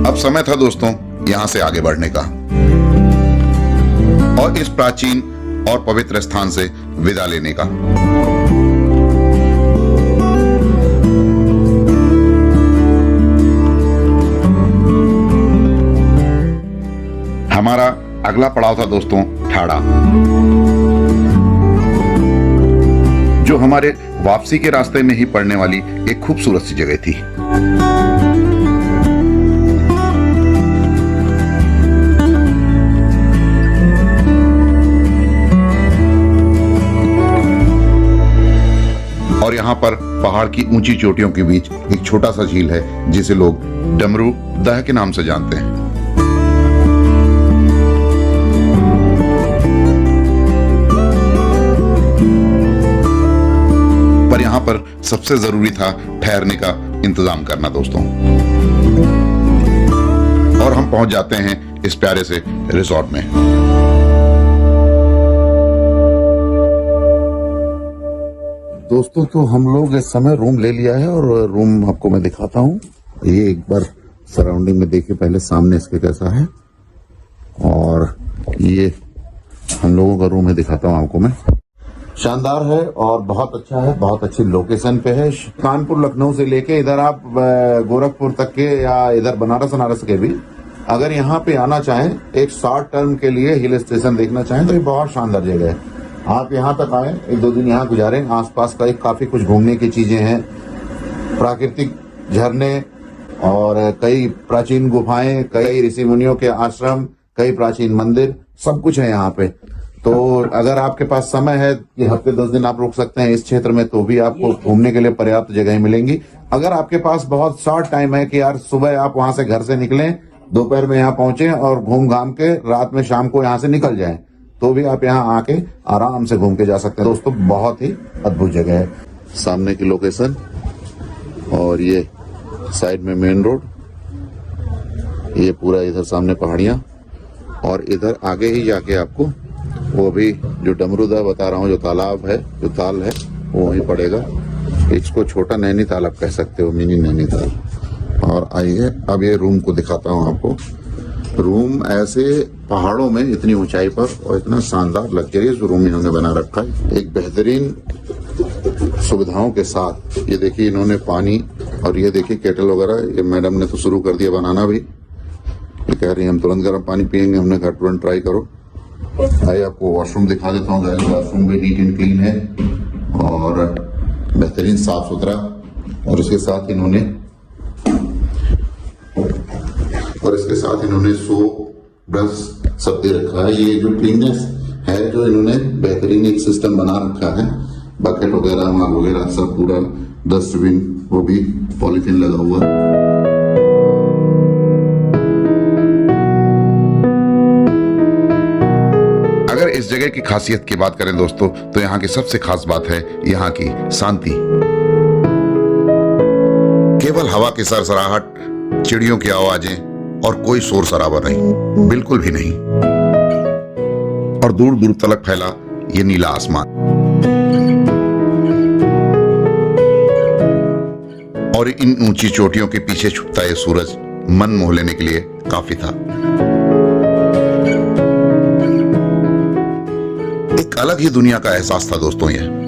अब समय था दोस्तों यहाँ से आगे बढ़ने का और इस प्राचीन और पवित्र स्थान से विदा लेने का। हमारा अगला पड़ाव था दोस्तों ठाड़ा, जो हमारे वापसी के रास्ते में ही पड़ने वाली एक खूबसूरत सी जगह थी। और यहाँ पर पहाड़ की ऊंची चोटियों के बीच एक छोटा सा झील है जिसे लोग डमरू दह के नाम से जानते हैं। पर यहाँ पर सबसे जरूरी था ठहरने का इंतजाम करना दोस्तों। और हम पहुंच जाते हैं इस प्यारे से रिजॉर्ट में। दोस्तों तो हम लोग इस समय रूम ले लिया है और रूम आपको मैं दिखाता हूँ। ये एक बार सराउंडिंग में देखिए पहले सामने इसके कैसा है, और ये हम लोगों का रूम है, दिखाता हूँ आपको मैं। शानदार है और बहुत अच्छा है, बहुत अच्छी लोकेशन पे है। कानपुर लखनऊ से लेके इधर आप गोरखपुर तक के या इधर बनारस के भी अगर यहाँ पे आना चाहें, एक शॉर्ट टर्म के लिए हिल स्टेशन देखना चाहें तो ये बहुत शानदार जगह है। आप यहाँ तक आए, एक दो दिन यहाँ गुजारें। आसपास का काफी कुछ घूमने की चीजें हैं, प्राकृतिक झरने और कई प्राचीन गुफाएं, कई ऋषि मुनियों के आश्रम, कई प्राचीन मंदिर, सब कुछ है यहाँ पे। तो अगर आपके पास समय है कि हफ्ते 10 दिन आप रुक सकते हैं इस क्षेत्र में, तो भी आपको घूमने के लिए पर्याप्त जगह मिलेंगी। अगर आपके पास बहुत शॉर्ट टाइम है कि यार सुबह आप वहां से घर से निकलें, दोपहर में यहाँ पहुंचे और घूम घाम के रात में शाम को यहाँ से निकल जाएं, तो भी आप यहाँ आके आराम से घूम के जा सकते हैं दोस्तों। बहुत ही अद्भुत जगह है। सामने की लोकेशन और ये साइड में मेन रोड, ये पूरा इधर सामने पहाड़ियां, और इधर आगे ही जाके आपको वो भी जो डमरूदा बता रहा हूँ, जो तालाब है, जो ताल है, वो वहीं पड़ेगा। इसको छोटा नैनीताल आप कह सकते हो, मिनी नैनीताल। और आइए अब ये रूम को दिखाता हूँ आपको। रूम ऐसे पहाड़ों में इतनी ऊंचाई पर और इतना शानदार लग्जरियस रूम इन्होंने बना रखा है, एक बेहतरीन सुविधाओं के साथ। ये देखिए इन्होंने पानी, और ये देखिए केटल वगैरह, ये मैडम ने तो शुरू कर दिया बनाना भी। ये कह रही है हम तुरंत गर्म पानी पियेंगे। हमने कहा तुरंत ट्राई करो। आइए आपको वॉशरूम दिखा देता हूँ। वॉशरूम भी नीट एंड क्लीन है और बेहतरीन साफ सुथरा, और इसके साथ इन्होंने सोप, ब्रश सब दे रखा है। ये जो क्लीननेस है, जो इन्होंने बेहतरीन एक सिस्टम बना रखा है, बकेट वगैरह, माल वगैरह सब पूरा, डस्टबिन वो भी पॉलीथीन लगा हुआ है। अगर इस जगह की खासियत की बात करें दोस्तों, तो यहाँ की सबसे खास बात है यहाँ की शांति। केवल हवा की सरसराहट, चिड़ियों की आवाजें और कोई शोर शराबा नहीं, बिल्कुल भी नहीं। और दूर दूर तलक फैला ये नीला आसमान, और इन ऊंची चोटियों के पीछे छुपता ये सूरज मन मोह लेने के लिए काफी था। एक अलग ही दुनिया का एहसास था दोस्तों ये।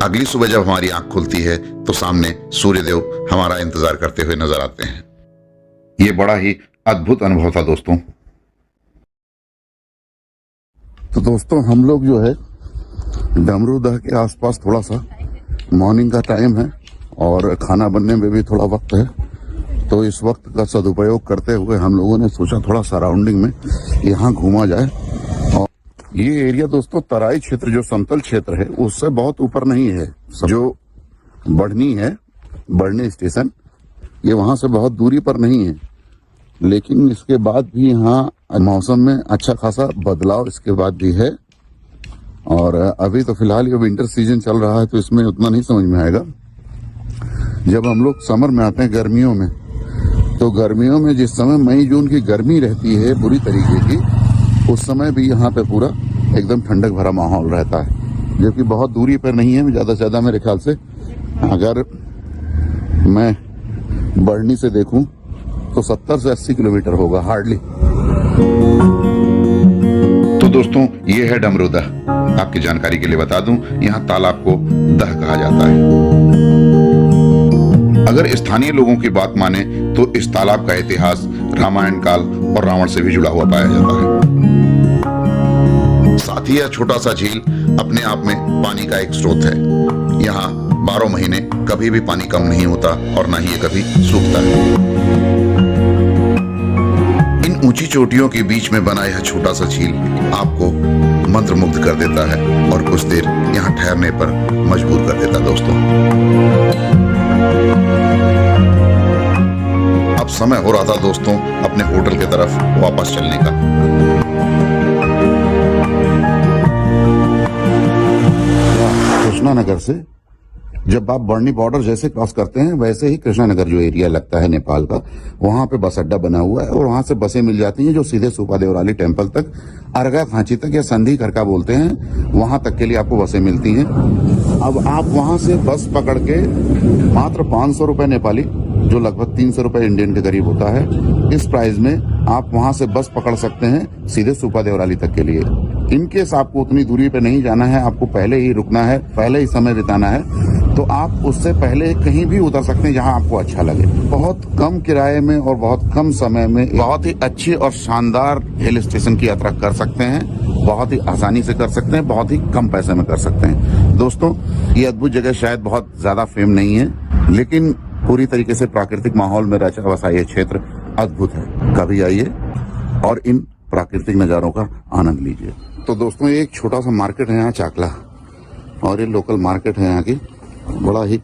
अगली सुबह जब हमारी आंख खुलती है तो सामने सूर्यदेव हमारा इंतजार करते हुए नजर आते हैं। ये बड़ा ही अद्भुत अनुभव था दोस्तों। तो दोस्तों हम लोग जो है डमरूदह के आसपास, थोड़ा सा मॉर्निंग का टाइम है और खाना बनने में भी थोड़ा वक्त है, तो इस वक्त का सदुपयोग करते हुए हम लोगों ने सोचा थोड़ा सराउंडिंग में यहाँ घूमा जाए। और ये एरिया दोस्तों तराई क्षेत्र, जो समतल क्षेत्र है, उससे बहुत ऊपर नहीं है। जो बढ़नी है, बढ़नी स्टेशन, ये वहां से बहुत दूरी पर नहीं है, लेकिन इसके बाद भी यहाँ मौसम में अच्छा खासा बदलाव इसके बाद भी है। और अभी तो फिलहाल ये विंटर सीजन चल रहा है, तो इसमें उतना नहीं समझ में आएगा। जब हम लोग समर में आते हैं, गर्मियों में, तो गर्मियों में जिस समय मई जून की गर्मी रहती है बुरी तरीके की, उस समय भी यहाँ पे पूरा एकदम ठंडक भरा माहौल रहता है। जो कि बहुत दूरी पर नहीं है। ज़्यादा से ज़्यादा मेरे ख्याल से अगर मैं बढ़नी से देखूं तो 70 से 80 किलोमीटर होगा हार्डली। तो दोस्तों ये है डमरूदह। आपकी जानकारी के लिए बता दूं, यहाँ तालाब को दह कहा जाता है। अगर स्थानीय लोगों की बात माने तो इस तालाब का इतिहास रामायण काल और रावण से भी जुड़ा हुआ पाया जाता है। साथ ही यह छोटा सा झील अपने आप में पानी का एक स्रोत है। यहाँ 12 महीने कभी भी पानी कम नहीं होता और न ही ये कभी सूखता है। इन ऊंची चोटियों के बीच में बना यह छोटा सा झील आपको मंत्रमुग्ध कर देता है और कुछ देर यहाँ ठहरने पर मजबूर कर देता है। दोस्तों अब समय हो रहा था दोस्तों अपने होटल की तरफ वापस चलने का। कृष्णानगर से जब आप बढ़नी बॉर्डर जैसे क्रॉस करते हैं वैसे ही कृष्णानगर जो एरिया लगता है नेपाल का, वहां पे बस अड्डा बना हुआ है और वहां से बसें मिल जाती हैं जो सीधे सुपा देवराली टेम्पल तक, अर्गा खांची तक या संधि खरका बोलते हैं, वहां तक के लिए आपको बसें मिलती हैं। अब आप वहां से बस पकड़ के मात्र 500 रुपए नेपाली, जो लगभग 300 रुपए इंडियन के करीब होता है, इस प्राइस में आप वहां से बस पकड़ सकते हैं सीधे सुपा देवराली तक के लिए। इनकेस आपको उतनी दूरी पे नहीं जाना है, आपको पहले ही रुकना है, पहले ही समय बिताना है, तो आप उससे पहले कहीं भी उतर सकते हैं जहां आपको अच्छा लगे। बहुत कम किराए में और बहुत कम समय में बहुत ही अच्छी और शानदार हिल स्टेशन की यात्रा कर सकते हैं। बहुत ही आसानी से कर सकते हैं, बहुत ही कम पैसे में कर सकते हैं। दोस्तों ये अद्भुत जगह शायद बहुत ज्यादा फेम नहीं है, लेकिन पूरी तरीके से प्राकृतिक माहौल में रचा बसा ये क्षेत्र अद्भुत है। कभी आइए और इन प्राकृतिक नजारों का आनंद लीजिए। तो दोस्तों एक छोटा सा मार्केट है यहाँ चाकला, और ये लोकल मार्केट है यहाँ की, बड़ा ही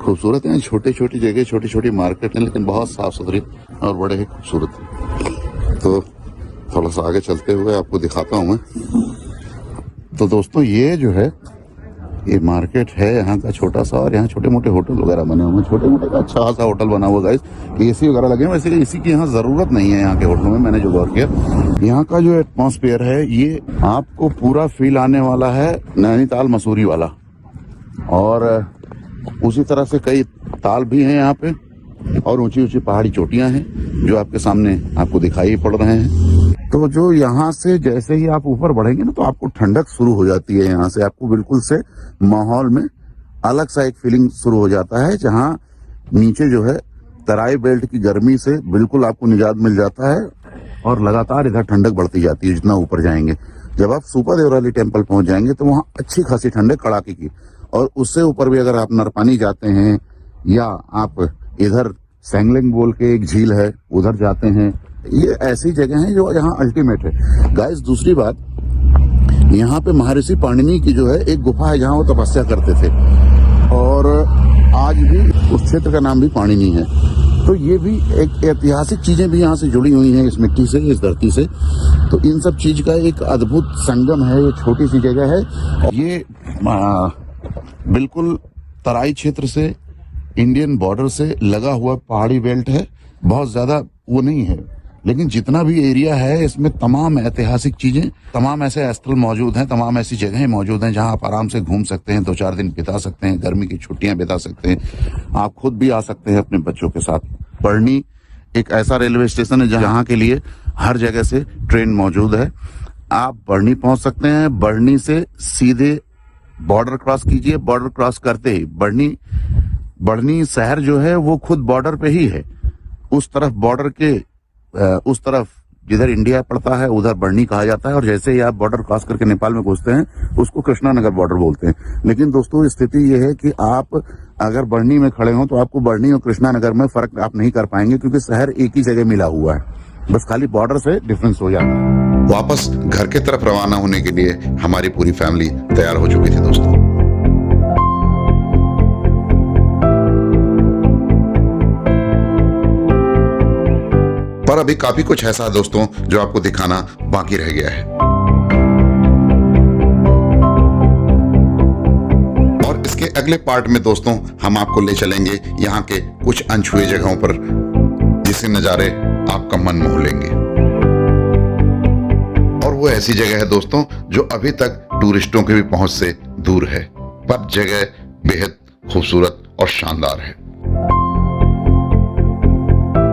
खूबसूरत है। छोटी छोटी जगह, छोटी छोटी मार्केट है, लेकिन बहुत साफ सुथरी और बड़े ही खूबसूरत। तो थोड़ा सा आगे चलते हुए आपको दिखाता हूँ मैं। तो दोस्तों ये जो है ये मार्केट है यहाँ का छोटा सा, और यहाँ छोटे मोटे होटल वगैरह बने हुए हैं। छोटे मोटे का अच्छा खासा होटल बना हुआ गाइस, एसी वगैरह लगे हैं। वैसे एसी की यहाँ जरूरत नहीं है यहाँ के होटलों में, मैंने जो गौर किया। यहाँ का जो एटमॉस्फेयर है ये आपको पूरा फील आने वाला है नैनीताल मसूरी वाला, और उसी तरह से कई ताल भी हैं यहाँ पे, और ऊंची ऊंची पहाड़ी चोटियां हैं जो आपके सामने आपको दिखाई पड़ रहे हैं। तो जो यहाँ से जैसे ही आप ऊपर बढ़ेंगे ना, तो आपको ठंडक शुरू हो जाती है। यहाँ से आपको बिल्कुल से माहौल में अलग सा एक फीलिंग शुरू हो जाता है, जहाँ नीचे जो है तराई बेल्ट की गर्मी से बिल्कुल आपको निजात मिल जाता है, और लगातार इधर ठंडक बढ़ती जाती है जितना ऊपर जाएंगे। जब आप सुपा देवराली टेम्पल पहुंच जाएंगे तो वहाँ अच्छी खासी ठंडक कड़ाके की, और उससे ऊपर भी अगर आप नरपानी जाते हैं या आप इधर सैंगलिंग बोल के एक झील है उधर जाते हैं, ये ऐसी जगह हैं जो यहाँ अल्टीमेट है गाइस। दूसरी बात, यहाँ पे महर्षि पाणिनि की जो है एक गुफा है जहाँ वो तपस्या करते थे, और आज भी उस क्षेत्र का नाम भी पाणिनि है। तो ये भी एक ऐतिहासिक चीजें भी यहाँ से जुड़ी हुई हैं, इस मिट्टी से, इस धरती से। तो इन सब चीज का एक अद्भुत संगम है। ये छोटी सी जगह है, ये बिल्कुल तराई क्षेत्र से, इंडियन बॉर्डर से लगा हुआ पहाड़ी बेल्ट है। बहुत ज्यादा वो नहीं है, लेकिन जितना भी एरिया है इसमें तमाम ऐतिहासिक चीजें, तमाम ऐसे स्थल मौजूद हैं, तमाम ऐसी जगहें मौजूद हैं जहां आप आराम से घूम सकते हैं, 2-4 दिन बिता सकते हैं, गर्मी की छुट्टियां बिता सकते हैं। आप खुद भी आ सकते हैं अपने बच्चों के साथ। बढ़नी एक ऐसा रेलवे स्टेशन है जहां के लिए हर जगह से ट्रेन मौजूद है। आप बढ़नी पहुंच सकते हैं। बढ़नी से सीधे बॉर्डर क्रॉस कीजिए। बॉर्डर क्रॉस करते ही बढ़नी शहर जो है वो खुद बॉर्डर पे ही है। उस तरफ बॉर्डर के उस तरफ जिधर इंडिया पड़ता है उधर बढ़नी कहा जाता है, और जैसे ही आप बॉर्डर क्रॉस करके नेपाल में घुसते हैं उसको कृष्णानगर बॉर्डर बोलते हैं। लेकिन दोस्तों स्थिति ये है कि आप अगर बढ़नी में खड़े हो तो आपको बढ़नी और कृष्णानगर में फर्क आप नहीं कर पाएंगे, क्योंकि शहर एक ही जगह मिला हुआ है, बस खाली बॉर्डर से डिफरेंस हो जाता है। वापस घर के तरफ रवाना होने के लिए हमारी पूरी फैमिली तैयार हो चुकी थी दोस्तों। पर अभी काफी कुछ ऐसा है दोस्तों जो आपको दिखाना बाकी रह गया है, और इसके अगले पार्ट में दोस्तों हम आपको ले चलेंगे यहाँ के कुछ अनछुए जगहों पर, जिसके नजारे आपका मन मोह लेंगे। और वो ऐसी जगह है दोस्तों जो अभी तक टूरिस्टों के भी पहुंच से दूर है, पर जगह बेहद खूबसूरत और शानदार है।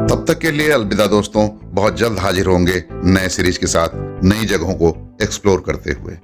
तब तक के लिए अलविदा दोस्तों, बहुत जल्द हाजिर होंगे नए सीरीज के साथ, नई जगहों को एक्सप्लोर करते हुए।